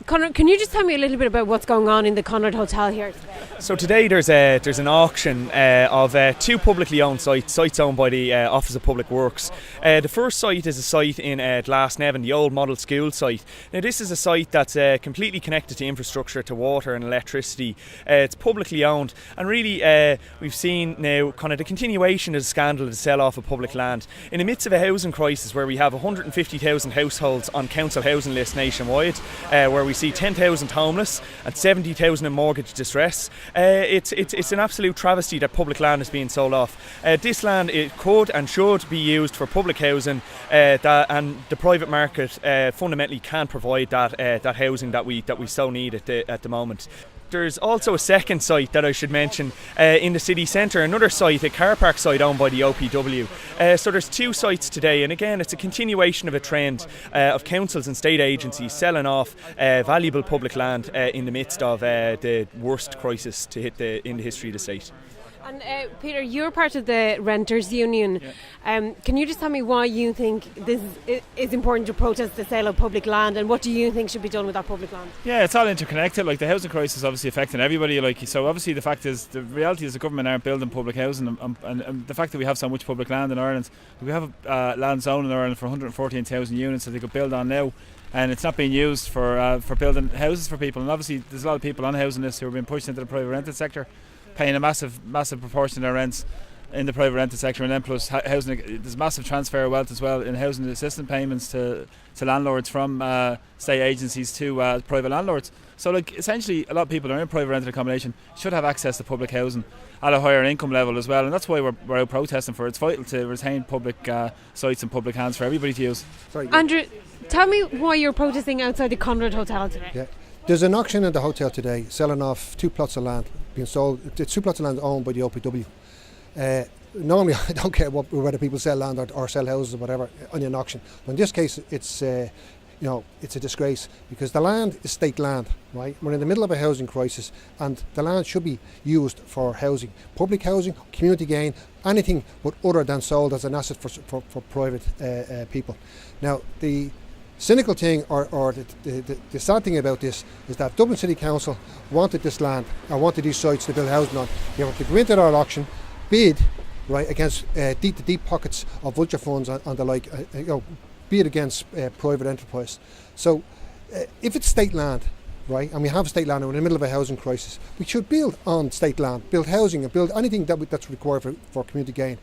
Conor, can you just tell me a little bit about what's going on in the Conrad Hotel here today? So today there's an auction of two publicly owned sites owned by the Office of Public Works. The first site is a site in Glasnevin, the old model school site. Now this is a site that's completely connected to infrastructure, to water and electricity. It's publicly owned, and really we've seen now kind of the continuation of the scandal of the sell-off of public land. In the midst of a housing crisis where we have 150,000 households on council housing lists nationwide, where we see 10,000 homeless and 70,000 in mortgage distress. It's an absolute travesty that public land is being sold off. This land, it could and should be used for public housing, and the private market fundamentally can't provide that housing that we so need at the moment. There's also a second site that I should mention in the city centre, another site, a car park site owned by the OPW. So there's two sites today, and again it's a continuation of a trend of councils and state agencies selling off valuable public land in the midst of the worst crisis to hit in the history of the state. And Peter, you're part of the Renters Union. Yeah. Can you just tell me why you think this is important to protest the sale of public land, and what do you think should be done with that public land? Yeah, it's all interconnected. Like, the housing crisis is obviously affecting everybody. So obviously the reality is the government aren't building public housing, and the fact that we have so much public land in Ireland, we have a land zone in Ireland for 114,000 units that they could build on now. And it's not being used for building houses for people. And obviously there's a lot of people on housing lists who are being pushed into the private rented sector, paying a massive proportion of their rents in the private rented sector, and then plus housing. There's massive transfer of wealth as well in housing assistance payments to landlords from state agencies to private landlords. So, like, essentially a lot of people who are in private rented accommodation should have access to public housing at a higher income level as well, and that's why we're out protesting for it. It's vital to retain public sites and public hands for everybody to use. Sorry. Andrew, tell me why you're protesting outside the Conrad Hotel today. Yeah. There's an auction at the hotel today selling off two plots of land being sold. It's two plots of land owned by the OPW. Normally I don't care whether people sell land or sell houses or whatever on an auction. But in this case it's it's a disgrace, because the land is state land, right? We're in the middle of a housing crisis, and the land should be used for housing, public housing, community gain, anything but other than sold as an asset for private people. Now the cynical thing or the sad thing about this is that Dublin City Council wanted this land and wanted these sites to build housing on. They were to go into our auction, bid right against deep pockets of vulture funds and the like, bid against private enterprise. So if it's state land, right, and we have state land and we're in the middle of a housing crisis, we should build on state land, build housing and build anything that's required for community gain.